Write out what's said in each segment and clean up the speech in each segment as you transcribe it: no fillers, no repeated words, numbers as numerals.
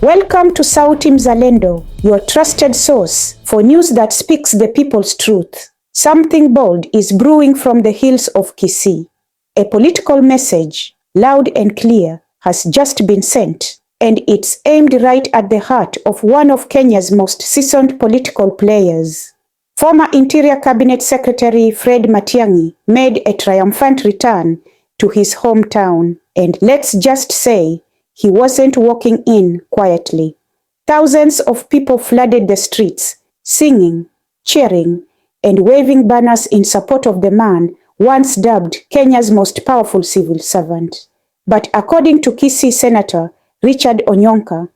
Welcome to Sauti Mzalendo, your trusted source for news that speaks the people's truth. Something bold is brewing from the hills of Kisii. A political message, loud and clear, has just been sent, and it's aimed right at the heart of one of Kenya's most seasoned political players. Former Interior Cabinet Secretary Fred Matiang'i made a triumphant return to his hometown, and let's just say, he wasn't walking in quietly. Thousands of people flooded the streets, singing, cheering, and waving banners in support of the man once dubbed Kenya's most powerful civil servant. But according to Kisii Senator Richard Onyonka,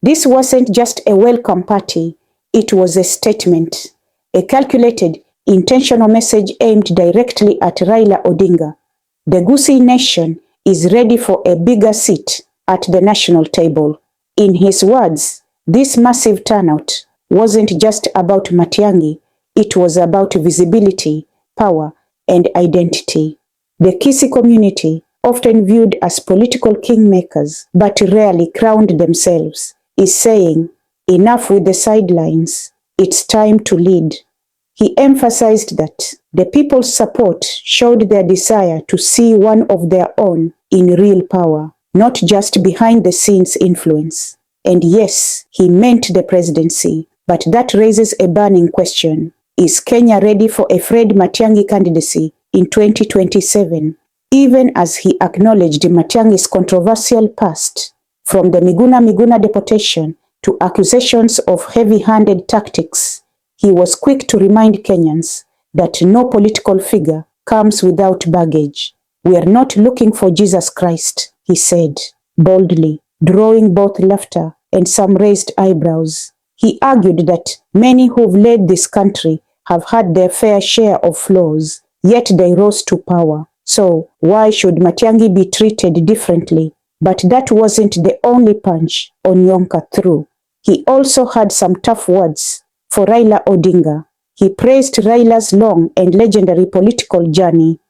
this wasn't just a welcome party, it was a statement, a calculated, intentional message aimed directly at Raila Odinga. The Gusii nation is ready for a bigger seat at the national table. In his words, this massive turnout wasn't just about Matiang'i, it was about visibility, power, and identity. The Kisii community, often viewed as political kingmakers but rarely crowned themselves, is saying, enough with the sidelines, it's time to lead. He emphasized that the people's support showed their desire to see one of their own in real power, not just behind-the-scenes influence. And yes, he meant the presidency, but that raises a burning question. Is Kenya ready for a Fred Matiang'i candidacy in 2027? Even as he acknowledged Matiang'i's controversial past, from the Miguna deportation to accusations of heavy-handed tactics, he was quick to remind Kenyans that no political figure comes without baggage. We are not looking for Jesus Christ, he said, boldly, drawing both laughter and some raised eyebrows. He argued that many who've led this country have had their fair share of flaws, yet they rose to power. So why should Matiang'i be treated differently? But that wasn't the only punch Onyonka threw. He also had some tough words for Raila Odinga. He praised Raila's long and legendary political journey,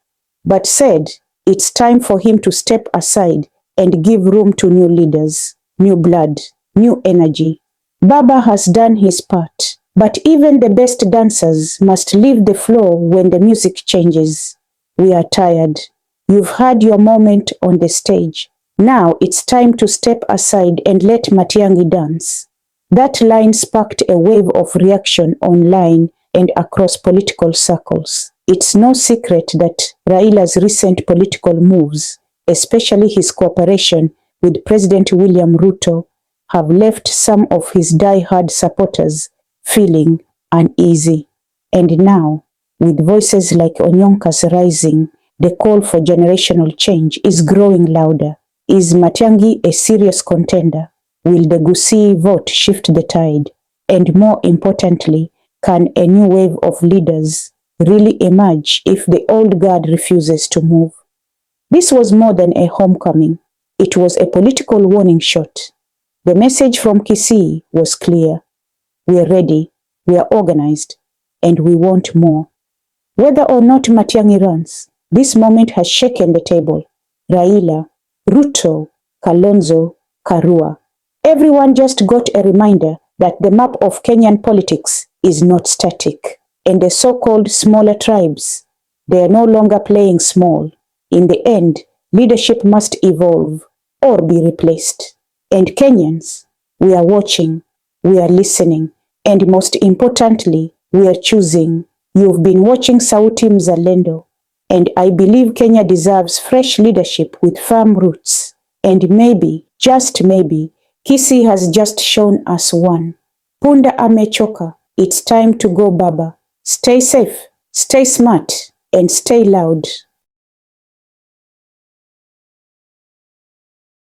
but said it's time for him to step aside and give room to new leaders, new blood, new energy. Baba has done his part, but even the best dancers must leave the floor when the music changes. We are tired. You've had your moment on the stage. Now it's time to step aside and let Matiang'i dance. That line sparked a wave of reaction online and across political circles. It's no secret that Raila's recent political moves, especially his cooperation with President William Ruto, have left some of his die-hard supporters feeling uneasy. And now, with voices like Onyonka's rising, the call for generational change is growing louder. Is Matiang'i a serious contender? Will the Gusii vote shift the tide? And more importantly, can a new wave of leaders really emerge if the old guard refuses to move? This was more than a homecoming. It was a political warning shot. The message from Kisii was clear. We are ready, we are organized, and we want more. Whether or not Matiang'i runs, this moment has shaken the table. Raila, Ruto, Kalonzo, Karua. Everyone just got a reminder that the map of Kenyan politics is not static. And the so-called smaller tribes, they are no longer playing small. In the end, leadership must evolve or be replaced. And Kenyans, we are watching, we are listening, and most importantly, we are choosing. You've been watching Sauti Mzalendo, and I believe Kenya deserves fresh leadership with firm roots. And maybe, just maybe, Kisii has just shown us one. Punda amechoka. It's time to go, Baba. Stay safe, stay smart, and stay loud.